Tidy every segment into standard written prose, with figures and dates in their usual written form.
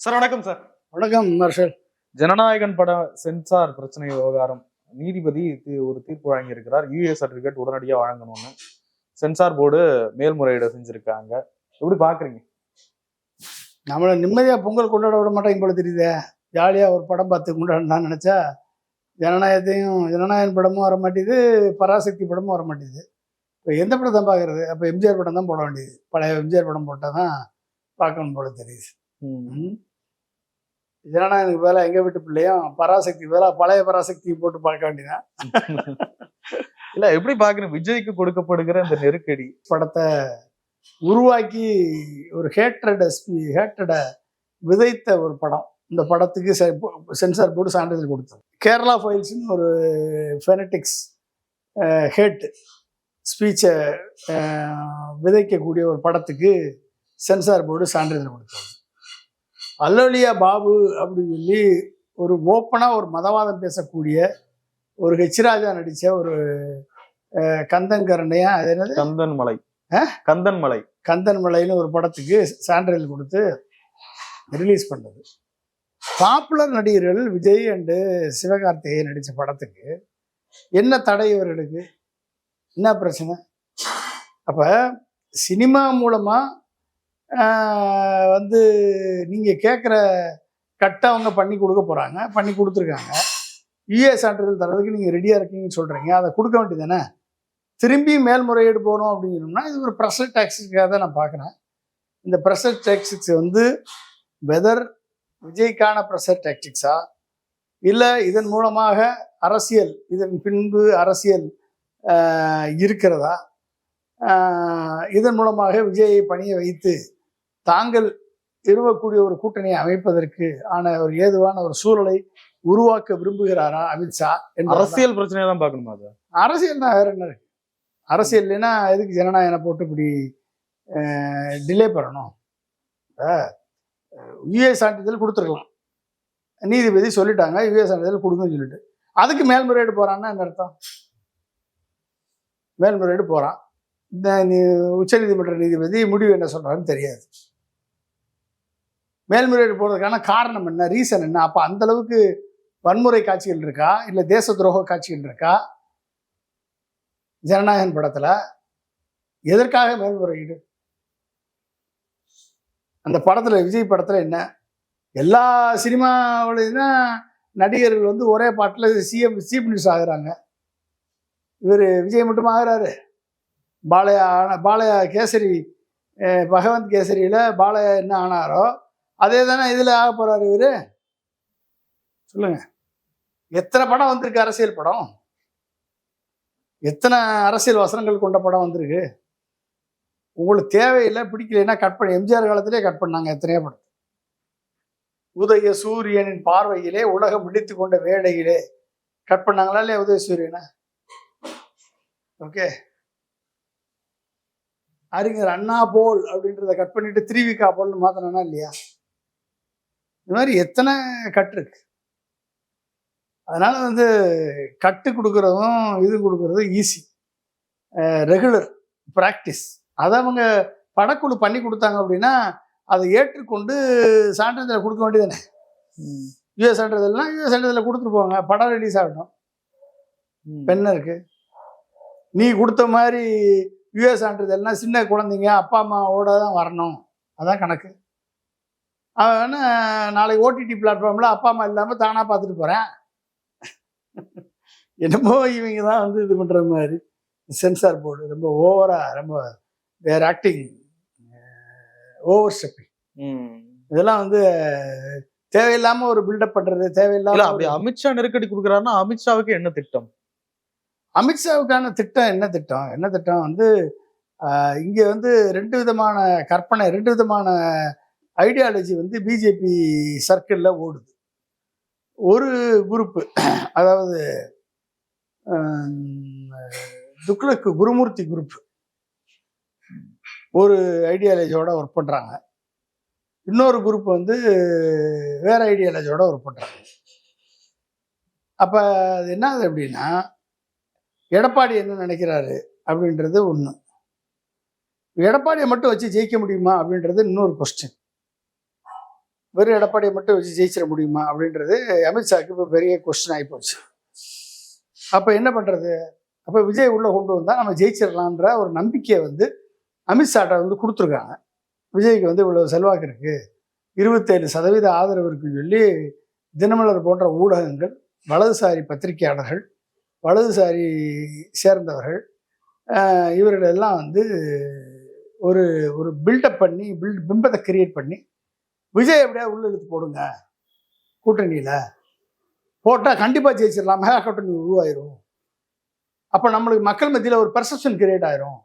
Sir வணக்கம் sir. வணக்கம் marshal. Jananayagan பட சென்சார் பிரச்சனை விவகாரம் நீதிபதி ஒரு தீர்ப்பு வழங்கியிருக்கிறார். யூஏ சர்டிபிகேட் உடனடியாக வழங்கணும்னு சென்சார் போர்டு மேல்முறையீடு செஞ்சிருக்காங்க. எப்படி பாக்குறீங்க? நம்மளை நிம்மதியா பொங்கல் கொண்டாட விட மாட்டாங்க போல தெரியுதே. ஜாலியா ஒரு படம் பார்த்து கொண்டாடலாம் நினைச்சா ஜனநாயகன் படமும் வர மாட்டேது, பராசக்தி படமும் வர மாட்டேது. இப்போ எந்த படம் தான் பார்க்கறது? அப்போ எம்ஜிஆர் படம் தான் போட வேண்டியது. பழைய எம்ஜிஆர் படம் போட்டால் தான் பார்க்கணும் போல தெரியுது. ஜனநாயகனுக்கு வேலை எங்க வீட்டு பிள்ளையும் பராசக்தி வேலை பழைய பராசக்தி போட்டு பார்க்க வேண்டியதான். இல்ல எப்படி பாக்குறேன், விஜய்க்கு கொடுக்கப்படுகிற இந்த நெருக்கடி படத்தை உருவாக்கி ஒரு ஹேட்ரடை விதைத்த ஒரு படம். இந்த படத்துக்கு சென்சார் போர்டு சான்றிதழ் கொடுத்தது. கேரளா ஃபைல்ஸ்னு ஒரு ஃபெனட்டிக்ஸ் ஹேட் ஸ்பீச்சை விதைக்கக்கூடிய ஒரு படத்துக்கு சென்சார் போர்டு சான்றிதழ் கொடுத்தது. அல்லோலியா பாபு அப்படின்னு சொல்லி ஒரு ஓப்பனாக ஒரு மதவாதம் பேசக்கூடிய ஒரு ஹெச்ராஜா நடித்த ஒரு கந்தன்கரணையா, அது என்னது, கந்தன்மலைன்னு ஒரு படத்துக்கு சான்றிதழ் கொடுத்து ரிலீஸ் பண்ணது. பாப்புலர் நடிகர்கள் விஜய் அண்டு சிவகார்த்திகேயன் நடித்த படத்துக்கு என்ன தடை இவர்களுக்கு? என்ன பிரச்சனை? அப்போ சினிமா மூலமாக நீங்கள் கேட்குற கட்டை அவங்க பண்ணி கொடுக்க போகிறாங்க, பண்ணி கொடுத்துருக்காங்க. யூஏ சான்றிதழ் தரதுக்கு நீங்கள் ரெடியாக இருக்கீங்கன்னு சொல்கிறீங்க, அதை கொடுக்க வேண்டியது தானே. திரும்பி மேல்முறையீடு போகணும் அப்படின்னு சொன்னால் இது ஒரு ப்ரெஷர் டாக்ஸிக்காக தான் நான் பார்க்குறேன். இந்த ப்ரெஷர் டாக்ஸிக்ஸ் வெதர் விஜய்க்கான ப்ரெஷர் டாக்டிக்ஸா இல்லை இதன் மூலமாக அரசியல், இதன் பின்பு அரசியல் இருக்கிறதா, இதன் மூலமாக விஜயை பணிய வைத்து தாங்கள் நிறுவக்கூடிய ஒரு கூட்டணியை அமைப்பதற்கு ஆன ஒரு ஏதுவான ஒரு சூழலை உருவாக்க விரும்புகிறாரா அமித்ஷா? அரசியல் பிரச்சனையை தான் பார்க்கணுமா? அது அரசியல் தான், வேற என்ன இருக்கு? அரசியல் இல்லைன்னா எதுக்கு ஜனநாயகனை போட்டு இப்படி டிலே பண்ணணும்? யூஏ சான்றிதழ் கொடுத்துருக்கலாம், நீதிபதி சொல்லிட்டாங்க யூஏ சான்றிதழ் கொடுங்கன்னு சொல்லிட்டு. அதுக்கு மேல்முறையீடு போறான்னா என்ன அர்த்தம்? மேல்முறையீடு போறான், இந்த உச்சநீதிமன்ற நீதிபதி முடிவு என்ன சொல்றாருன்னு தெரியாது. மேல்முறையீடு போறதுக்கான காரணம் என்ன, ரீசன் என்ன? அப்போ அந்த அளவுக்கு வன்முறை காட்சிகள் இருக்கா, இல்லை தேச துரோக காட்சிகள் இருக்கா ஜனநாயகன் படத்துல? எதற்காக மேல்முறையீடு? அந்த படத்துல, விஜய் படத்துல என்ன, எல்லா சினிமாவிலையும் நடிகர்கள் ஒரே பாட்டில் சீஃப் மினிஸ்டர் ஆகுறாங்க. இவர் விஜய் மட்டும் ஆகிறாரு. பாலையா கேசரி, பகவந்த் கேசரியில பாலையா என்ன ஆனாரோ அதே தானே இதுல ஆக போறாரு இவரு. சொல்லுங்க, எத்தனை படம் வந்திருக்கு அரசியல் படம், எத்தனை அரசியல் வசனங்கள் கொண்ட படம் வந்திருக்கு. உங்களுக்கு தேவையில்லை, பிடிக்கலைன்னா கட் பண்ணி, எம்ஜிஆர் காலத்திலே கட் பண்ணாங்க எத்தனையோ படம். உதய சூரியனின் பார்வையிலே உலகம் விழித்து கொண்ட வேளையிலே கட் பண்ணாங்களா இல்லையா உதய சூரியனை? ஓகே, அறிஞர் அண்ணா போல் அப்படின்றத கட் பண்ணிட்டு திரிவிகா போல்னு மாத்தினா இல்லையா? இந்த மாதிரி எத்தனை கட்டு இருக்கு. அதனால கட்டு கொடுக்கறதும் இது கொடுக்கறதும் ஈஸி, ரெகுலர் ப்ராக்டிஸ். அதை அவங்க படக்குழு பண்ணி கொடுத்தாங்க அப்படின்னா அதை ஏற்றுக்கொண்டு சான்றிதழை கொடுக்க வேண்டியதானே. யூஏ சான்றிதழ்னா யூஏ சான்றிதழை கொடுத்துட்டு போவாங்க, படம் ரிலீஸ் ஆகட்டும். பெண்ணு இருக்கு, நீ கொடுத்த மாதிரி யூஏ சான்றிதழ்னா சின்ன குழந்தைங்க அப்பா அம்மாவோட தான் வரணும், அதான் கணக்கு. அவன் நாளைக்கு ஓடிடி பிளாட்ஃபார்மில் அப்பா அம்மா இல்லாமல் தானாக பார்த்துட்டு போகிறேன். என்னமோ இவங்க தான் இது பண்ணுற மாதிரி. சென்சார் போர்டு ரொம்ப ஓவராக, ரொம்ப தேர் ஆக்டிங் ஓவர் ஸ்டெப்பிங். இதெல்லாம் தேவையில்லாமல் ஒரு பில்டப் பண்ணுறது, தேவையில்லாமல். அப்படி அமித்ஷா நெருக்கடி கொடுக்குறாருன்னா அமித்ஷாவுக்கு என்ன திட்டம்? அமித்ஷாவுக்கான திட்டம் என்ன திட்டம்? இங்கே ரெண்டு விதமான கற்பனை, ரெண்டு விதமான ஐடியாலஜி பிஜேபி சர்க்கிளில் ஓடுது. ஒரு குரூப்பு, அதாவது துக்ளக் குருமூர்த்தி குரூப் ஒரு ஐடியாலஜியோட ஒர்க் பண்ணுறாங்க. இன்னொரு குரூப் வேற ஐடியாலஜியோட ஒர்க் பண்ணுறாங்க. அப்போ அது என்னது அப்படின்னா, எடப்பாடி என்ன நினைக்கிறாரு அப்படின்றது ஒன்று, எடப்பாடியை மட்டும் வச்சு ஜெயிக்க முடியுமா அப்படின்றது இன்னொரு கொஸ்டின். வெறும் எடப்பாடியை மட்டும் வச்சு ஜெயிச்சிட முடியுமா அப்படின்றது அமித்ஷாக்கு இப்போ பெரிய கொஸ்டின் ஆகிப்போச்சு. அப்போ என்ன பண்ணுறது? அப்போ விஜய் உள்ளே கொண்டு வந்தால் நம்ம ஜெயிச்சிடலான்ற ஒரு நம்பிக்கையை வந்து அமித்ஷாட்ட வந்து கொடுத்துருக்காங்க. விஜய்க்கு வந்து இவ்வளோ செல்வாக்கு இருக்குது, 27% ஆதரவு இருக்குன்னு சொல்லி தினமலர் போன்ற ஊடகங்கள், வலதுசாரி பத்திரிகையாளர்கள், வலதுசாரி சேர்ந்தவர்கள், இவர்கள் எல்லாம் வந்து ஒரு ஒரு பில்டப் பண்ணி பிம்பத்தை கிரியேட் பண்ணி விஜய் எப்படியா உள்ள இழுத்து போடுங்க, கூட்டணியில் போட்டால் கண்டிப்பாக ஜெயிச்சிடலாம், மெகா கூட்டணி உருவாயிரும், அப்போ நம்மளுக்கு மக்கள் மத்தியில் ஒரு பெர்செப்ஷன் கிரியேட் ஆயிரும்,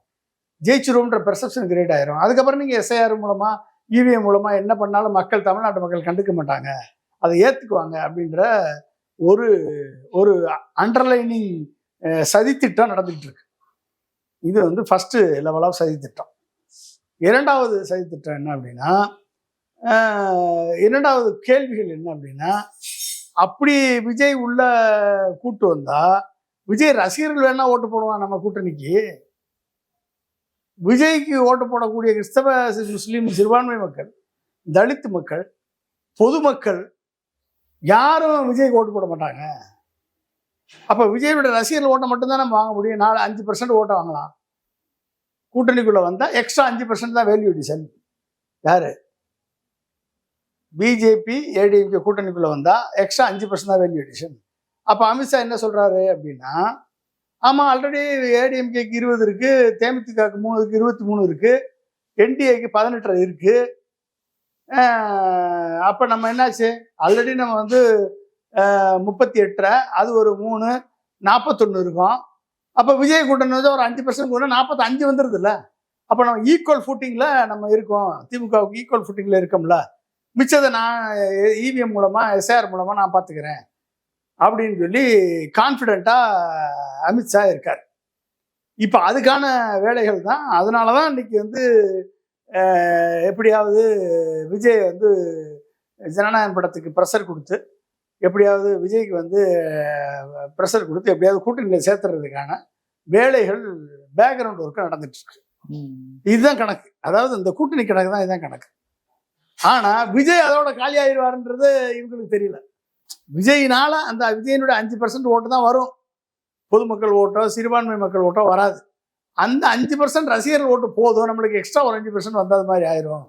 ஜெயிச்சிரும்ன்ற பெர்செப்ஷன் கிரியேட் ஆயிரும். அதுக்கப்புறம் நீங்கள் எஸ்ஐஆர் மூலமாக இவிஎம் மூலமாக என்ன பண்ணாலும் மக்கள், தமிழ்நாட்டு மக்கள் கண்டுக்க மாட்டாங்க, அதை ஏற்றுக்குவாங்க அப்படின்ற ஒரு ஒரு அண்டர்லைனிங் சதித்திட்டம் நடந்துகிட்டு இருக்கு. இது வந்து ஃபர்ஸ்ட் லெவல் ஆஃப் சதித்திட்டம். இரண்டாவது சதித்திட்டம் என்ன அப்படின்னா, இரண்டாவது கேள்விகள் என்ன அப்படின்னா, அப்படி விஜய் உள்ள கூட்டு வந்தா விஜய் ரசிகர்கள் வேணா ஓட்டு போடுவான் நம்ம கூட்டணிக்கு. விஜய்க்கு ஓட்டு போடக்கூடிய கிறிஸ்தவ, முஸ்லீம், சிறுபான்மை மக்கள், தலித் மக்கள், பொதுமக்கள் யாரும் விஜய்க்கு ஓட்டு போட மாட்டாங்க. அப்போ விஜயோட ரசிகர்கள் ஓட்டை மட்டும்தான் நம்ம வாங்க முடியும். 5% ஓட்டை வாங்கலாம். கூட்டணிக்குள்ளே வந்தால் எக்ஸ்ட்ரா 5% தான் வேல்யூ அடிஷன். யாரு? பிஜேபி ஏடிஎம்கே கூட்டணிக்குள்ளே வந்தால் எக்ஸ்ட்ரா 5% தான் வேல்யூ அடிஷன். அப்போ அமித்ஷா என்ன சொல்கிறாரு அப்படின்னா, ஆமாம் ஆல்ரெடி ஏடிஎம்கேக்கு 20 இருக்குது, தேமுதிகக்கு 23 இருக்குது, என்டிஏக்கு 18 இருக்குது. அப்போ நம்ம என்னாச்சு, ஆல்ரெடி நம்ம வந்து 38, அது ஒரு 3, 41 இருக்கும். அப்போ விஜய் கூட்டணி வந்து ஒரு 5% கூட 45 வந்துடுது இல்லை. அப்போ நம்ம ஈக்குவல் ஃபுட்டிங்கில் நம்ம இருக்கோம், திமுகவுக்கு ஈக்குவல் ஃபுட்டிங்கில் இருக்கோம்ல, மிச்சத்தை நான் இவிஎம் மூலமாக, எஸ்ஆர் மூலமாக நான் பார்த்துக்கிறேன் அப்படின்னு சொல்லி கான்ஃபிடென்ட்டாக அமித்ஷா இருக்கார். இப்போ அதுக்கான வேலைகள் தான். அதனால தான் இன்னைக்கு வந்து எப்படியாவது விஜய் வந்து ஜனநாயகம் படத்துக்கு ப்ரெஷர் கொடுத்து, எப்படியாவது விஜய்க்கு வந்து ப்ரெஷர் கொடுத்து எப்படியாவது கூட்டணியில் சேர்த்துறதுக்கான வேலைகள் பேக்ரவுண்ட் ஒர்க்கு நடந்துட்டு இருக்கு. இதுதான் கணக்கு. அதாவது இந்த கூட்டணி கணக்கு தான், இதுதான் கணக்கு. ஆனால் விஜய் அதோட காலி ஆயிடுவாருன்றது இவங்களுக்கு தெரியல. விஜயினால அந்த விஜயனுடைய 5% ஓட்டு தான் வரும். பொதுமக்கள் ஓட்டோ, சிறுபான்மை மக்கள் ஓட்டோ வராது. அந்த 5% ரசிகர்கள் ஓட்டு போதும், நம்மளுக்கு எக்ஸ்ட்ரா ஒரு 5% வந்தது மாதிரி ஆயிரும்.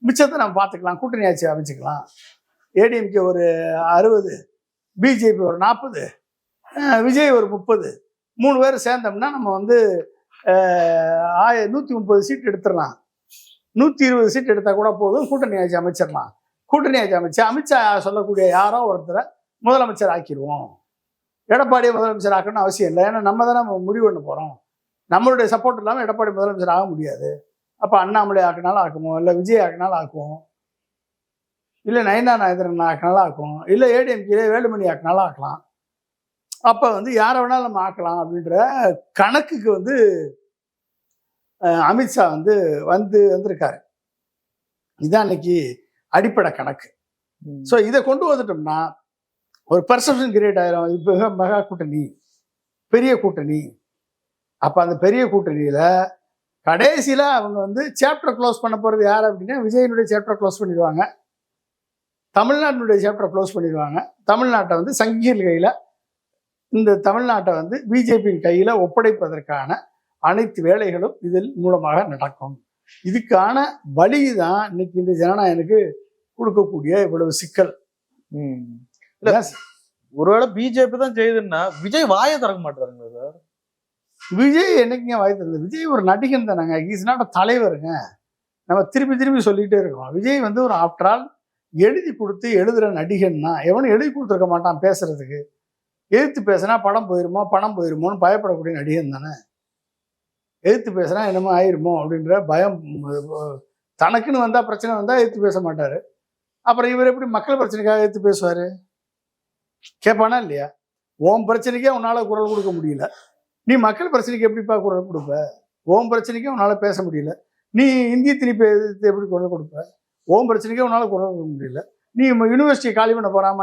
மிச்சத்தை நம்ம பார்த்துக்கலாம், கூட்டணி ஆட்சி அமைச்சுக்கலாம். ஏடிஎம்கே ஒரு 60, பிஜேபி ஒரு 40, விஜய் ஒரு 30, 3 பேர் சேர்ந்தோம்னா நம்ம வந்து 130 சீட் எடுத்துடலாம். 120 சீட் எடுத்தால் கூட போதும், கூட்டணி ஆட்சி அமைச்சிடலாம். கூட்டணி ஆட்சி அமைச்சு அமித்ஷா சொல்லக்கூடிய யாரோ ஒருத்தரை முதலமைச்சர் ஆக்கிடுவோம். எடப்பாடியை முதலமைச்சர் ஆக்கணும்னு அவசியம் இல்லை. ஏன்னா நம்ம தானே முடிவு பண்ண போகிறோம். நம்மளுடைய சப்போர்ட் இல்லாமல் எடப்பாடி முதலமைச்சர் ஆக முடியாது. அப்போ அண்ணாமலை ஆக்கினாலும் ஆக்குவோம், இல்லை விஜய் ஆக்கினாலும் ஆக்குவோம், இல்லை நயனா நாயந்திரன் ஆக்கினாலும் ஆக்குவோம், இல்லை ஏடிஎம்கே வேலுமணி ஆக்கினாலும் ஆக்கலாம். அப்போ வந்து யாரை வேணாலும் நம்ம ஆக்கலாம் அப்படின்ற கணக்குக்கு வந்து அமித்ஷா வந்து வந்திருக்காரு. இதுதான் இன்னைக்கு அடிப்படை கணக்கு. ஸோ இதை கொண்டு வந்துட்டோம்னா ஒரு பெர்செப்ஷன் கிரியேட் ஆயிரும். இப்போ மெகா கூட்டணி, பெரிய கூட்டணி. அப்போ அந்த பெரிய கூட்டணியில் கடைசியில் அவங்க வந்து சாப்டர் க்ளோஸ் பண்ண போகிறது யார் அப்படின்னா, விஜயனுடைய சாப்டர் க்ளோஸ் பண்ணிடுவாங்க, தமிழ்நாட்டினுடைய சாப்டர் க்ளோஸ் பண்ணிடுவாங்க. தமிழ்நாட்டை வந்து சங்கிகள் கையில், இந்த தமிழ்நாட்டை வந்து பிஜேபியின் கையில் ஒப்படைப்பதற்கான அனைத்து வேலைகளும் இதில் மூலமாக நடக்கும். இதுக்கான வழி தான் இன்னைக்கு இந்த ஜனநாயகனுக்கு கொடுக்கக்கூடிய இவ்வளவு சிக்கல். ஒருவேளை பிஜேபி தான் செய்யுதுன்னா விஜய் வாயை திறக்க மாட்டாருங்க சார். விஜய் என்னைக்குங்க வாய் திறந்தது? விஜய் ஒரு நடிகன் தானேங்க, இஸ் நாட் தலைவருங்க. நம்ம திருப்பி திருப்பி சொல்லிகிட்டே இருக்கோம். விஜய் வந்து ஒரு ஆஃப்டர் ஆல் எழுதி கொடுத்து எழுதுகிற நடிகன்னா, எவனும் எழுதி கொடுத்துருக்க மாட்டான் பேசுறதுக்கு. எதிர்த்து பேசினா படம் போயிருமோ, பணம் போயிருமோன்னு பயப்படக்கூடிய நடிகன் தானே. எதிர்த்து பேசுனா என்னமோ ஆயிருமோ அப்படின்ற பயம். தனக்குன்னு வந்தால் பிரச்சனை வந்தால் எதிர்த்து பேச மாட்டார். அப்புறம் இவர் எப்படி மக்கள் பிரச்சனைக்காக எதிர்த்து பேசுவார்? கேட்பானா இல்லையா? ஓம் பிரச்சனைக்கே உன்னால் குரல் கொடுக்க முடியல, நீ மக்கள் பிரச்சனைக்கு எப்படிப்பா குரல் கொடுப்ப? ஓம் பிரச்சனைக்கே உன்னால் பேச முடியல, நீ இந்திய திணிப்பை எதிர்த்து எப்படி குரல் கொடுப்ப? ஓம் பிரச்சனைக்கே உன்னால் குரல் கொடுக்க முடியல. நீ யூனிவர்சிட்டி காலி பண்ண போகிறான்.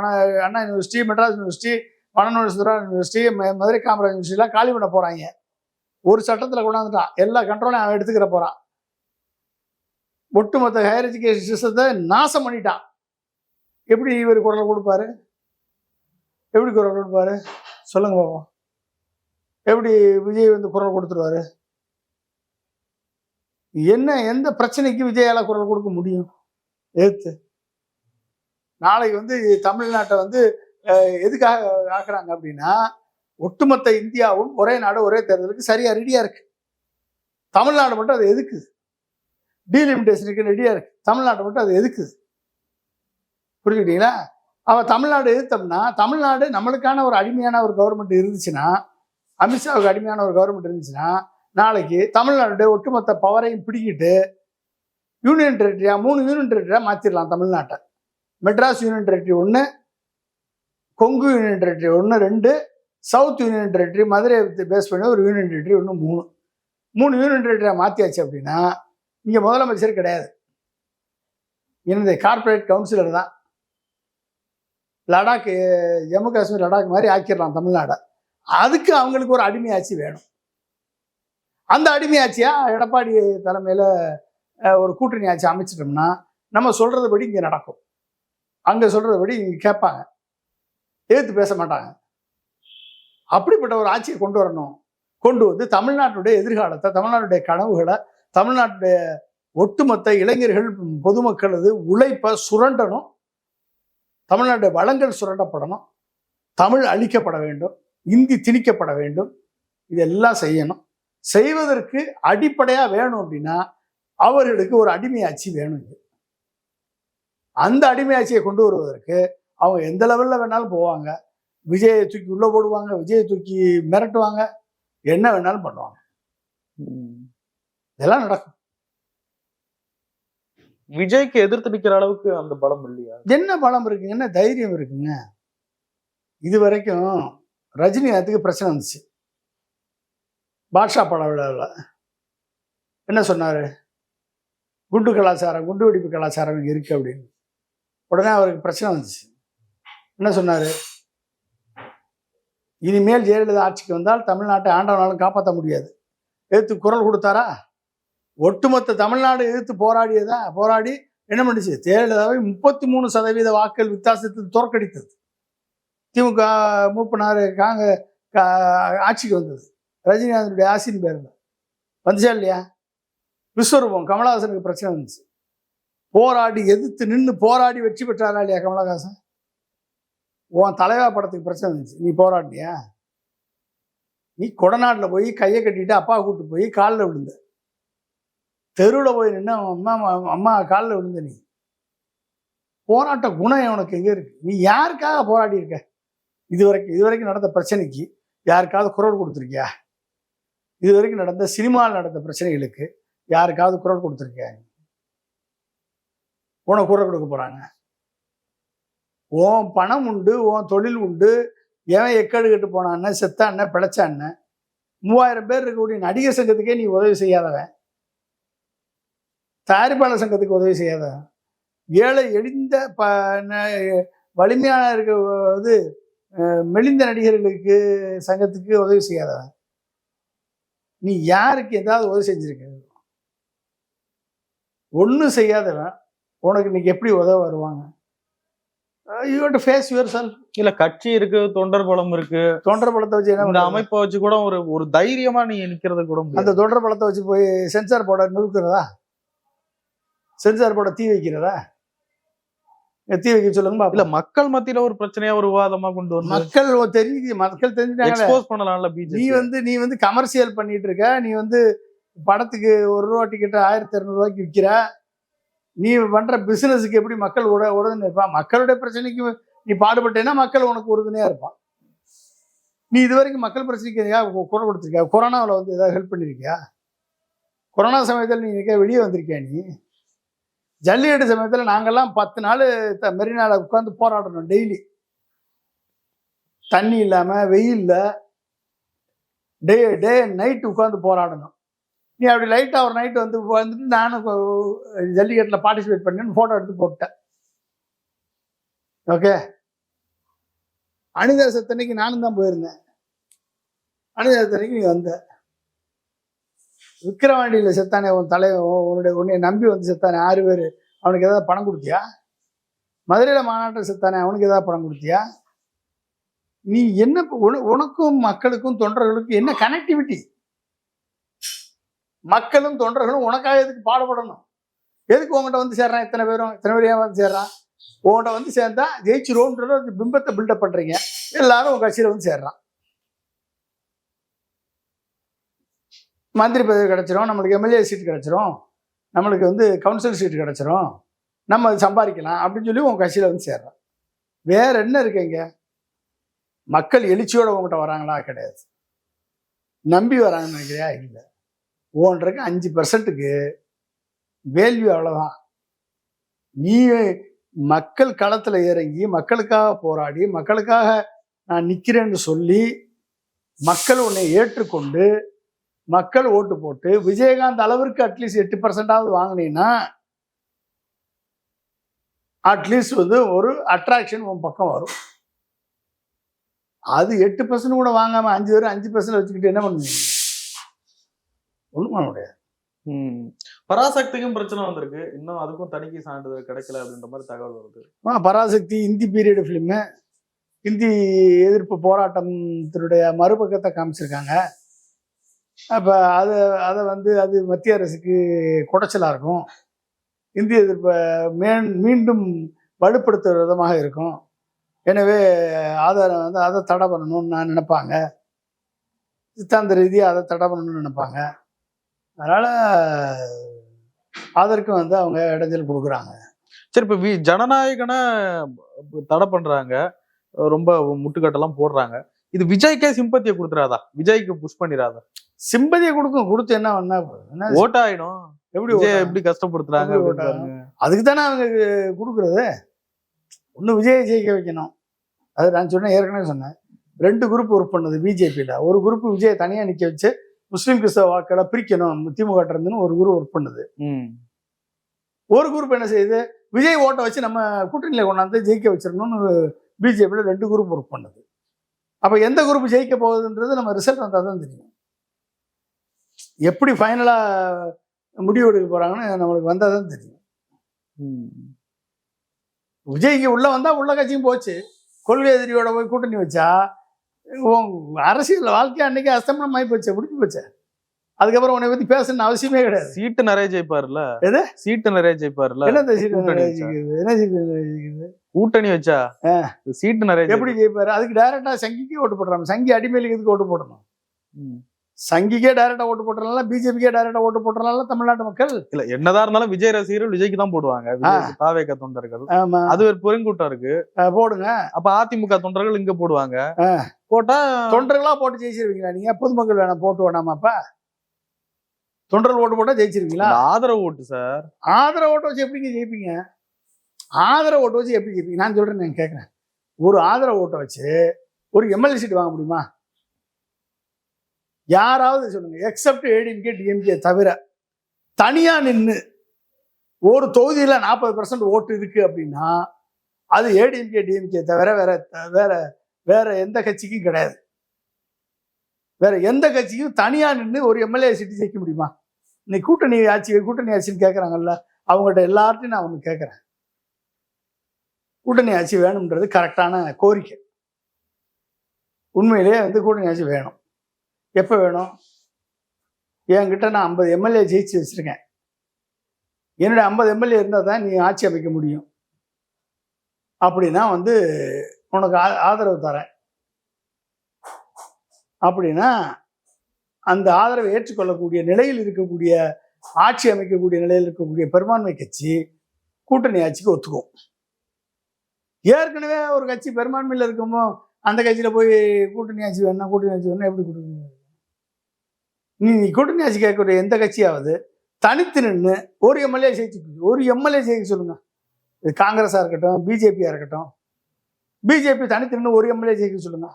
அண்ணா யூனிவர்சிட்டி, மெட்ராஸ் யூனிவர்சிட்டி, மனநோசுரா யூனிவர்சிட்டி, மதுரை காமராஜ் யூனிவர்சிட்டிலாம் காலி பண்ண போகிறாங்க. ஒரு சட்டத்தில் கொண்டாந்துட்டான், எல்லா கண்ட்ரோலையும் அவன் எடுத்துக்கிற போகிறான். ஒட்டுமொத்த ஹையர் எஜுகேஷன் சிஸ்டத்தை நாசம் பண்ணிட்டான். எப்படி இவர் குரல் கொடுப்பாரு? எப்படி குரல் கொடுப்பாரு சொல்லுங்க பாப்போம். எப்படி விஜய் வந்து குரல் கொடுத்துருவாரு? என்ன எந்த பிரச்சனைக்கு விஜயால குரல் கொடுக்க முடியும் எதிர்த்து? நாளைக்கு வந்து தமிழ்நாட்டை வந்து எதுக்காக ஆக்குறாங்க அப்படின்னா, ஒட்டுமொத்த இந்தியாவும் ஒரே நாடு ஒரே தேர்தலுக்கு சரியா ரெடியா இருக்கு. தமிழ்நாடு மட்டும் அது எதுக்குது? டீலிமிட்டேஷனுக்கு ரெடியா இருக்கு. தமிழ்நாடு மட்டும் அது எதுக்குது? புரிஞ்சுக்கிட்டீங்களா? அவன் தமிழ்நாடு எதிர்த்தோம்னா, தமிழ்நாடு நம்மளுக்கான ஒரு அடிமையான ஒரு கவர்மெண்ட் இருந்துச்சுன்னா, அமித்ஷாவுக்கு அடிமையான ஒரு கவர்மெண்ட் இருந்துச்சுன்னா, நாளைக்கு தமிழ்நாடுடைய ஒட்டுமொத்த பவரையும் பிடிக்கிட்டு யூனியன் டெரிட்டரியா 3 யூனியன் டெரிட்டரியா மாற்றிடலாம் தமிழ்நாட்டை. Madras union territory 1, Kongu union territory 1, 2, south union territory மதுரையை பேஸ் பண்ணி ஒரு யூனியன் டெரிட்டரி 1, 3 யூனியன் டெரிட்டரியா மாற்றியாச்சு அப்படின்னா இங்கே முதலமைச்சர் கிடையாது. இந்த கார்பரேட் கவுன்சிலர் தான். லடாக், ஜம்மு காஷ்மீர் லடாக் மாதிரி ஆக்கிடலாம் தமிழ்நாடை. அதுக்கு அவங்களுக்கு ஒரு அடிமை ஆட்சி வேணும். அந்த அடிமை ஆட்சியா எடப்பாடி தலைமையில் ஒரு கூட்டணி ஆட்சி அமைச்சிட்டோம்னா நம்ம சொல்றதுபடி இங்கே நடக்கும். அங்கே சொல்றதுபடி இங்கே கேட்பாங்க, எதிர்த்து பேச மாட்டாங்க. அப்படிப்பட்ட ஒரு ஆட்சியை கொண்டு வரணும். கொண்டு வந்து தமிழ்நாட்டுடைய எதிர்காலத்தை, தமிழ்நாட்டுடைய கனவுகளை, தமிழ்நாட்டுடைய ஒட்டுமொத்த இளைஞர்கள் பொதுமக்களது உழைப்பை சுரண்டணும். தமிழ்நாட்டுடைய வளங்கள் சுரண்டப்படணும். தமிழ் அழிக்கப்பட வேண்டும். இந்தி திணிக்கப்பட வேண்டும். இதெல்லாம் செய்யணும். செய்வதற்கு அடிப்படையா வேணும் அப்படின்னா அவர்களுக்கு ஒரு அடிமை ஆட்சி வேணும். அந்த அடிமை ஆட்சியை கொண்டு வருவதற்கு அவங்க எந்த லெவல்ல வேணாலும் போவாங்க. விஜயை தூக்கி உள்ள போடுவாங்க, விஜயை தூக்கி மிரட்டுவாங்க, என்ன வேணாலும் பண்ணுவாங்க. இதெல்லாம் நடக்கும். விஜய்க்கு எதிர்த்து நிக்கிற அளவுக்கு அந்த பலம் இல்லையா? என்ன பலம் இருக்குங்க, என்ன தைரியம் இருக்குங்க? இது வரைக்கும் ரஜினிகாந்துக்கு பிரச்சனை வந்துச்சு. பாட்ஷா பட விழாவில் என்ன சொன்னாரு? குண்டு கலாச்சாரம், குண்டு வெடிப்பு கலாச்சாரம் இங்கே இருக்கு அப்படின்னு. உடனே அவருக்கு பிரச்சனை வந்துச்சு. என்ன சொன்னாரு? இனிமேல் ஜெயலலிதா ஆட்சிக்கு வந்தால் தமிழ்நாட்டை ஆண்டவனாலும் காப்பாற்ற முடியாது. எதிர்த்து குரல் கொடுத்தாரா? ஒட்டுமொத்த தமிழ்நாடு எதிர்த்து போராடி என்ன பண்ணுச்சு? ஜெயலலிதாவை 33% வாக்குகள் வித்தியாசத்தில் தோற்கடித்தது. திமுக மூப்பனார் ஆட்சிக்கு வந்தது ரஜினிகாந்தனுடைய ஆசின் பேரில். வந்துச்சா இல்லையா? விஸ்வரூபம் கமலஹாசனுக்கு பிரச்சனை வந்துச்சு. போராடி எதிர்த்து நின்று போராடி வெற்றி பெற்றாரா இல்லையா கமலஹாசன்? உன் தலைவா படத்துக்கு பிரச்சனை வந்துச்சு, நீ போராடினியா? நீ கொடநாட்டில் போய் கையை கட்டிட்டு அப்பா கூப்பிட்டு போய் காலில் விழுந்த, தெருவில் போய் நின்று அம்மா காலில் விழுந்த. நீ போராட்ட குணம் உனக்கு எங்கே இருக்கு? நீ யாருக்காக போராடி இருக்க? இது வரைக்கும் நடந்த பிரச்சனைக்கு யாருக்காவது குரல் கொடுத்துருக்கியா? இது வரைக்கும் நடந்த சினிமாவில் நடந்த பிரச்சனைகளுக்கு யாருக்காவது குரல் கொடுத்துருக்கியா? உனக்கு குரல் கொடுக்க போறாங்க. உன் பணம் உண்டு, உன் தொழில் உண்டு. எவன் எக்கடு கட்டு போனான்னு, செத்தான்னு, பிழைச்சான்னு 3000 பேர் இருக்கக்கூடிய நடிகர் சங்கத்துக்கே நீ உதவி செய்யாதவன், தயாரிப்பாளர் சங்கத்துக்கு உதவி செய்யாதவன், ஏழை எளிந்த வலிமையான இருக்க மெலிந்த நடிகர்களுக்கு சங்கத்துக்கு உதவி செய்யாதவன், நீ யாருக்கு ஏதாவது உதவி செஞ்சிருக்க? ஒன்றும் செய்யாதவன் உனக்கு இன்னைக்கு எப்படி உதவ வருவாங்க? You have to face yourself. இல்ல கட்சி இருக்கு, தொண்டர் பலம் இருக்கு. தொண்டர் பலத்தை வச்சு என்ன அமைப்பை வச்சு கூட ஒரு தைரியமா நீ நிக்கிறது கூட அந்த தொண்டர் பலத்தை வச்சு போய் சென்சார் போர்டை நிறுத்துறதா? சென்சார் போர்டை தீ வைக்கிறதா? தீ வைக்க சொல்லுங்க. இல்ல மக்கள் மத்தியில ஒரு பிரச்சனையா ஒரு விவாதமா கொண்டு வந்து மக்கள் தெரிஞ்சுட்டாங்க. நீ வந்து கமர்ஷியல் பண்ணிட்டு இருக்க. நீ வந்து படத்துக்கு ₹1 டிக்கெட் 1200 விற்கிற. நீ பண்ற பிசினஸுக்கு எப்படி மக்கள் உடனே இருப்பான்? மக்களுடைய பிரச்சனைக்கு நீ பாடுபட்டேன்னா மக்கள் உனக்கு உறுதுணையா இருப்பான். நீ இது வரைக்கும் மக்கள் பிரச்சனைக்கு குரல் கொடுத்துருக்கியா? கொரோனாவில் வந்து ஏதாவது ஹெல்ப் பண்ணிருக்கியா? கொரோனா சமயத்தில் நீ வெளியே வந்திருக்கியா? நீ ஜல்லிக்கட்டு சமயத்தில் நாங்கள்லாம் 10 நாள் மெரினால உட்காந்து போராடணும். டெய்லி தண்ணி இல்லாம, வெயில்ல டே நைட்டு உட்காந்து போராடணும். நீ அப்படி லைட்டாக ஒரு நைட்டு வந்துட்டு நானும் ஜல்லிக்கட்டில் பார்ட்டிசிபேட் பண்ணேன்னு ஃபோட்டோ எடுத்து போட்டேன். ஓகே, அணிதரசத்தன்னைக்கு நானும் தான் போயிருந்தேன். அணிதரசத்தன்னைக்கு நீ வந்த. விக்கிரவாண்டியில் செத்தானே உன் உன்னை நம்பி வந்து செத்தானே 6 பேர், அவனுக்கு ஏதாவது பணம் கொடுத்தியா? மதுரையில மாநாட்டை செத்தானே, அவனுக்கு ஏதாவது பணம் கொடுத்தியா? நீ என்ன உனக்கும் மக்களுக்கும் தொண்டர்களுக்கும் என்ன கனெக்டிவிட்டி? மக்களும் தொண்டர்களும் உனக்காக எதுக்கு பாடுபடணும்? எதுக்கு உங்கள்கிட்ட வந்து சேர்றான்? இத்தனை பேர் ஏன் வந்து சேர்றான்? உங்கள்கிட்ட வந்து சேர்ந்தா ஜெயிச்சிருவோன்ற ஒரு பிம்பத்தை பில்டப் பண்றீங்க. எல்லாரும் உங்க கட்சியில வந்து சேர்றான். மந்திரி பதவி கிடைச்சிரும், நம்மளுக்கு எம்எல்ஏ சீட் கிடைச்சிரும், நம்மளுக்கு வந்து கவுன்சில் சீட் கிடைச்சிரும், நம்ம அது சம்பாதிக்கலாம் அப்படின்னு சொல்லி உங்க கட்சியில வந்து சேர்றான். வேற என்ன இருக்குங்க? மக்கள் எழுச்சியோட உங்ககிட்ட வராங்களா? கிடையாது. நம்பி வராங்கன்னு நினைக்கிறியா? இல்லை. ஓன்றக்கு 5%க்கு வேல்யூ அவ்வளவுதான். நீ மக்கள் களத்துல இறங்கி மக்களுக்காக போராடி மக்களுக்காக நான் நிக்கிறேன்னு சொல்லி மக்கள் உன்னை ஏற்றுக்கொண்டு மக்கள் ஓட்டு போட்டு விஜயகாந்த் அளவிற்கு அட்லீஸ்ட் 8% வாங்கினீங்கன்னா அட்லீஸ்ட் வந்து ஒரு அட்ராக்ஷன் உன் பக்கம் வரும். அது 8% கூட வாங்காம 5% வச்சுக்கிட்டு என்ன பண்ணுவீங்க? ஒண்ணும் பண்ண முடியாது. பராசக்திக்கும் பிரச்சனை வந்திருக்கு. இன்னும் அதுக்கும் தணிக்கை சான்றிதழ் கிடைக்கல அப்படின்ற மாதிரி தகவல் வருது. பராசக்தி இந்தி பீரியடு ஃபிலிமு, இந்தி எதிர்ப்பு போராட்டத்தினுடைய மறுபக்கத்தை காமிச்சிருக்காங்க. அப்போ அதை வந்து அது மத்திய அரசுக்கு குடைச்சலாக இருக்கும். இந்தி எதிர்ப்பை மீண்டும் வலுப்படுத்துகிற விதமாக இருக்கும். எனவே அதை தடை பண்ணணும்னு நான் நினைப்பாங்க. சித்தாந்த ரீதியாக அதை தடை பண்ணணும்னு நினைப்பாங்க. அதனால அதற்கு வந்து அவங்க இடைஞ்சல் கொடுக்குறாங்க. சரி, இப்போ ஜனநாயகனை தடை பண்றாங்க, ரொம்ப முட்டுக்கட்டெல்லாம் போடுறாங்க. இது விஜய்க்கே சிம்பத்தியை கொடுத்துறாதா? விஜய்க்கு புஷ் பண்ணிடாதா? சிம்பதியை கொடுத்து என்ன ஓட் ஆயிடும். எப்படி கஷ்டப்படுத்துறாங்க? அதுக்கு தானே அவங்க கொடுக்குறது. ஒன்னும் விஜயை ஜெயிக்க வைக்கணும். அது நான் சொன்னேன், ஏற்கனவே சொன்னேன். 2 குரூப் ஒர்க் பண்ணது பிஜேபியில. ஒரு குரூப் விஜயை தனியா நிக்க வச்சு முஸ்லீம் கிறிஸ்தவ வாக்களை பிரிக்கணும் திமுக இருந்துன்னு ஒரு குரூப் ஒர்க் பண்ணுது. ஒரு குரூப் என்ன செய்யுது? விஜய் ஓட்டை வச்சு நம்ம கூட்டணியில கொண்டாந்து ஜெயிக்க வச்சிடணும்னு பிஜேபியில 2 குரூப் ஒர்க் பண்ணுது. அப்ப எந்த குரூப் ஜெயிக்க போகுதுன்றது நம்ம ரிசல்ட் வந்தா தான் தெரியும். எப்படி ஃபைனலா முடிவு எடுக்க போறாங்கன்னு நம்மளுக்கு வந்தா தான் தெரியும். விஜய்க்கு உள்ள வந்தா உள்ள கட்சியும் போச்சு. கொள்கை எதிரியோட போய் கூட்டணி வச்சா அரசியல் வாழ்க்கை அன்னைக்கு அஸ்தமனம் ஆகி போச்சு, முடிஞ்சு போச்சு. அதுக்கப்புறம் உன்னை பத்தி பேசணும்னு அவசியமே கிடையாது. சீட்டு நிறைய ஜெயிப்பாருல்ல. எது சீட்டு நிறைய ஜெயிப்பாருல்ல? என்ன சீட்டு கூட்டணி வச்சா சீட்டு நிறைய எப்படி ஜெயிப்பாரு? அதுக்கு டைரக்டா சங்கிக்கே ஓட்டு போடுறாங்க. சங்கி அடிமையில எதுக்கு ஓட்டு போடணும்? சங்கிக்கே டைரக்டா ஓட்டு போட்டுறதுனால, பிஜேபிக்கே டைரக்டா ஓட்டு போட்டுறதுனால தமிழ்நாட்டு மக்கள் இல்ல என்னதான் இருந்தாலும் விஜய் ரசிகர்கள் விஜய்க்கு தான் போடுவாங்க. தாவேக தொண்டர்கள் அது ஒரு பெருங்கூட்டம் இருக்கு, போடுங்க. அப்ப அதிமுக தொண்டர்கள் இங்க போடுவாங்க. போட்டா தொண்டர்களா போட்டு ஜெயிச்சிருவீங்களா? நீங்க பொதுமக்கள் வேணாம் போட்டு வேணாமாப்பா? தொண்டர்கள் ஓட்டு போட்டா ஜெயிச்சிருவீங்களா? ஆதரவு ஓட்டு சார். ஆதரவு ஓட்டு வச்சு எப்படிங்க ஜெயிப்பீங்க? ஆதரவு ஓட்டு வச்சு எப்படி ஜெயிப்பீங்க? நான் சொல்றேன், நான் கேட்கறேன். ஒரு ஆதரவு ஓட்டை வச்சு ஒரு எம்எல்ஏ சீட் வாங்க முடியுமா? யாராவது சொல்லுங்க. எக்ஸப்ட் ஏடிஎம்கே டிஎம்கே தவிர தனியா நின்று ஒரு தொகுதியில 40% ஓட்டு இருக்கு அப்படின்னா அது ஏடிஎம்கே டிஎம்கே தவிர வேற வேற வேற எந்த கட்சிக்கும் கிடையாது. வேற எந்த கட்சியும் தனியா நின்று ஒரு எம்எல்ஏ சீட்டு ஜெயிக்க முடியுமா? இன்னைக்கு கூட்டணி ஆட்சின்னு கேட்கறாங்கல்ல, அவங்கள்ட்ட எல்லார்ட்டையும் நான் ஒன்று கேட்கறேன். கூட்டணி ஆட்சி வேணும்ன்றது கரெக்டான கோரிக்கை. உண்மையிலேயே வந்து கூட்டணி ஆட்சி வேணும். எப்போ வேணும்? என்கிட்ட நான் 50 எம்எல்ஏ ஜெயிச்சு வச்சிருக்கேன். என்னுடைய 50 எம்எல்ஏ இருந்தால் தான் நீ ஆட்சி அமைக்க முடியும். அப்படின்னா வந்து உனக்கு ஆதரவு தரேன் அப்படின்னா அந்த ஆதரவை ஏற்றுக்கொள்ளக்கூடிய நிலையில் இருக்கக்கூடிய, ஆட்சி அமைக்கக்கூடிய நிலையில் இருக்கக்கூடிய பெரும்பான்மை கட்சி கூட்டணி ஆட்சிக்கு ஒத்துக்கும். ஏற்கனவே ஒரு கட்சி பெரும்பான்மையில் இருக்குமோ அந்த கட்சியில போய் கூட்டணி ஆட்சி வேணும்னா எப்படி கொடுக்குங்க? நீ கூட்டணி ஆட்சி கேட்கக்கூடிய எந்த கட்சியாவது தனித்து நின்று ஒரு எம்எல்ஏ ஜெயிக்க சொல்லுங்க. இது காங்கிரஸா இருக்கட்டும், பிஜேபியா இருக்கட்டும். பிஜேபி தனித்து நின்று ஒரு எம்எல்ஏ ஜெயிக்க சொல்லுங்க.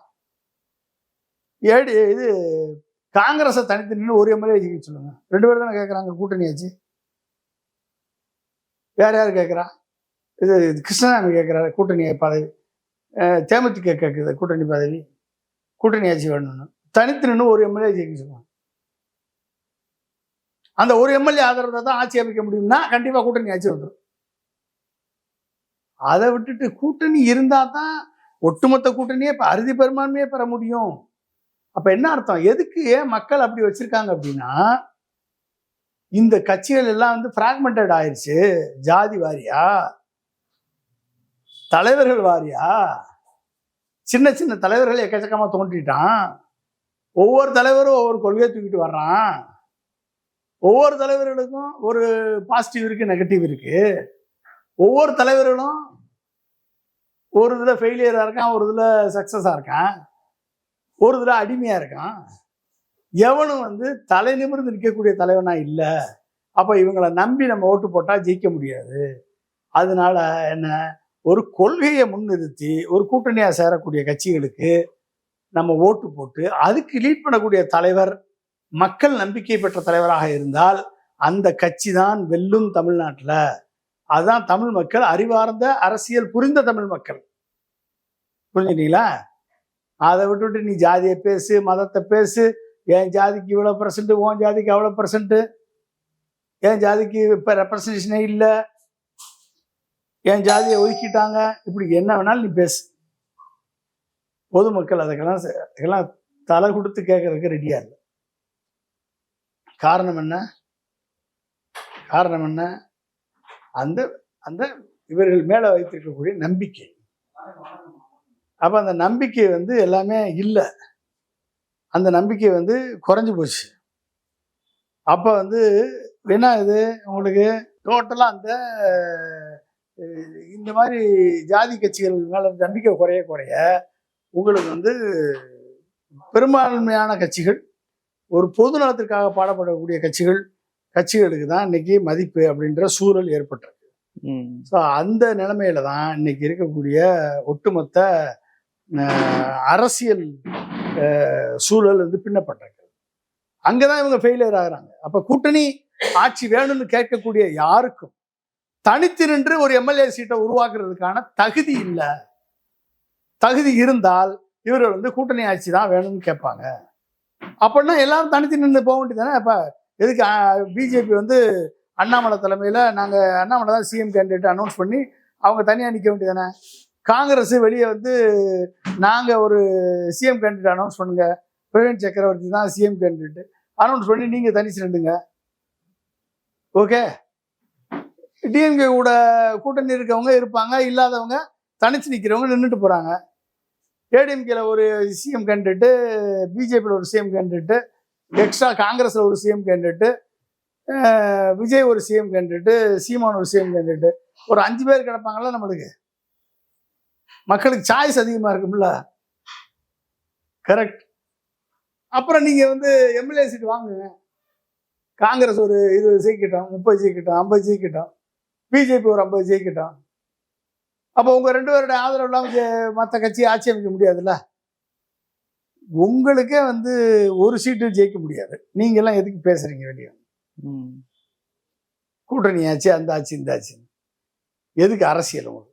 இது காங்கிரஸை தனித்து நின்று ஒரு எம்எல்ஏ ஜெயிக்க சொல்லுங்க. 2 பேர் தானே கேட்கறாங்க கூட்டணி ஆட்சி. வேற யாரு கேட்கறா? இது கிருஷ்ணசாமி கேட்கிறாரு கூட்டணி பதவி. தேமுதிக கேட்குது கூட்டணி பதவி, கூட்டணி ஆட்சி வேணும்னு. தனித்து நின்று ஒரு எம்எல்ஏ ஜெயிக்க சொல்லுவாங்க. அந்த ஒரு எம்எல்ஏ ஆதரவு தான் ஆட்சி அமைக்க முடியும்னா கண்டிப்பா கூட்டணி ஆட்சி வந்துடும். அதை விட்டுட்டு கூட்டணி இருந்தா தான் ஒட்டுமொத்த கூட்டணியே இப்ப அறுதி பெரும்பான்மையே பெற முடியும். அப்ப என்ன அர்த்தம்? எதுக்கு ஏன் மக்கள் அப்படி வச்சிருக்காங்க அப்படின்னா, இந்த கட்சிகள் எல்லாம் வந்து பிராக்மெண்டட் ஆயிருச்சு. ஜாதி வாரியா, தலைவர்கள் வாரியா, சின்ன சின்ன தலைவர்கள் எக்கச்சக்கமா தோன்றிட்டான். ஒவ்வொரு தலைவரும் ஒவ்வொரு கொள்கையை தூக்கிட்டு வர்றான். ஒவ்வொரு தலைவர்களுக்கும் ஒரு பாசிட்டிவ் இருக்கு, நெகட்டிவ் இருக்கு. ஒவ்வொரு தலைவர்களும் ஒரு இதுல ஃபெயிலியரா இருக்கான், ஒரு இதுல சக்சஸா இருக்கான், ஒரு இதுல அடிமையா இருக்கான். எவனும் வந்து தலை நிமிர்ந்து நிற்கக்கூடிய தலைவனா இல்லை. அப்ப இவங்களை நம்பி நம்ம ஓட்டு போட்டா ஜெயிக்க முடியாது. அதனால என்ன, ஒரு கொள்கையை முன்னிறுத்தி ஒரு கூட்டணியா சேரக்கூடிய கட்சிகளுக்கு நம்ம ஓட்டு போட்டு அதுக்கு லீட் பண்ணக்கூடிய தலைவர் மக்கள் நம்பிக்கை பெற்ற தலைவராக இருந்தால் அந்த கட்சி தான் வெல்லும் தமிழ்நாட்டில். அதுதான் தமிழ் மக்கள், அறிவார்ந்த அரசியல் புரிந்த தமிழ் மக்கள். புரிஞ்சுட்டீங்களா? அதை விட்டுவிட்டு நீ ஜாதியை பேசு, மதத்தை பேசு, என் ஜாதிக்கு இவ்வளோ பர்சன்ட், உன் ஜாதிக்கு அவ்வளோ பர்சன்ட், என் ஜாதிக்கு இப்போ ரெப்ரசன்டேஷனே இல்லை, என் ஜாதியை ஒதுக்கிட்டாங்க, இப்படி என்ன வேணாலும் நீ பேசு. பொதுமக்கள் அதுக்கெல்லாம் தலை கொடுத்து கேட்கறதுக்கு ரெடியா இல்லை. காரணம் என்ன? காரணம் என்ன? அந்த அந்த இவர்கள் மேல வைத்திருக்கக்கூடிய நம்பிக்கை. அப்ப அந்த நம்பிக்கை வந்து எல்லாமே இல்லை. அந்த நம்பிக்கை வந்து குறைஞ்சு போச்சு. அப்ப வந்து என்ன இது உங்களுக்கு டோட்டலா அந்த இந்த மாதிரி ஜாதி கட்சிகள் மேல நம்பிக்கை குறைய குறைய உங்களுக்கு வந்து பெரும்பான்மையான கட்சிகள், ஒரு பொது நலத்திற்காக பாடப்படக்கூடிய கட்சிகளுக்கு தான் இன்னைக்கு மதிப்பு அப்படின்ற சூழல் ஏற்பட்டிருக்கு. ஸோ அந்த நிலைமையில தான் இன்னைக்கு இருக்கக்கூடிய ஒட்டுமொத்த அரசியல் சூழல் வந்து பின்னப்பட்டிருக்கு. அங்கதான் இவங்க ஃபெயிலியர் ஆகுறாங்க. அப்ப கூட்டணி ஆட்சி வேணும்னு கேட்கக்கூடிய யாருக்கும் தனித்து நின்று ஒரு எம்எல்ஏ சீட்டை உருவாக்குறதுக்கான தகுதி இல்லை. தகுதி இருந்தால் இவர்கள் வந்து கூட்டணி ஆட்சி தான் வேணும்னு கேட்பாங்க. அப்படின்னா எல்லாரும் தனித்து நின்று போக வேண்டியதானே. இப்ப எதுக்கு பிஜேபி வந்து அண்ணாமலை தலைமையில நாங்க அண்ணாமலை தான் சிஎம் கேண்டிடேட் அனௌன்ஸ் பண்ணி அவங்க தனியா நிற்க வேண்டியதானே. காங்கிரஸ் வெளியே வந்து நாங்க ஒரு சிஎம் கேண்டிடேட் அனௌன்ஸ் பண்ணுங்க, பிரவீன் சக்கரவர்த்தி தான் சிஎம் கேண்டிடேட் அனௌன்ஸ் பண்ணி நீங்க தனிச்சு நின்றுங்க. ஓகே, டிஎம்கே கூட கூட்டணி இருக்கவங்க இருப்பாங்க, இல்லாதவங்க தனிச்சு நிற்கிறவங்க நின்றுட்டு போறாங்க. ஏடிஎம்கேல ஒரு சிஎம் கேண்டிடேட்டு, பிஜேபியில் ஒரு சிஎம் கேண்டிடேட்டு, எக்ஸ்ட்ரா காங்கிரஸ்ல ஒரு சிஎம் கேண்டிடேட்டு, விஜய் ஒரு சிஎம் கேண்டிடேட்டு, சீமான் ஒரு சிஎம் கேண்டிடேட்டு, ஒரு 5 பேர் கிடப்பாங்கல்ல. நம்மளுக்கு மக்களுக்கு சாய்ஸ் அதிகமா இருக்கும்ல. கரெக்ட். அப்புறம் நீங்க வந்து எம்எல்ஏ சீட் வாங்குங்க. காங்கிரஸ் ஒரு 20 ஜெயிக்கிட்டோம், 30 ஜெயிக்கிட்டோம், 50 ஜெயிக்கிட்டோம், பிஜேபி ஒரு 50 ஜெயிக்கிட்டோம். அப்போ உங்க 2 பேருடைய ஆதரவு இல்லாமல் மற்ற கட்சியை ஆட்சி அமைக்க முடியாதுல்ல. உங்களுக்கே வந்து ஒரு சீட்டு ஜெயிக்க முடியாது. நீங்க எல்லாம் எதுக்கு பேசுறீங்க வெளியே? கூட்டணி ஆச்சு, அந்த ஆச்சு, இந்த ஆச்சு, எதுக்கு அரசியல் உங்களுக்கு?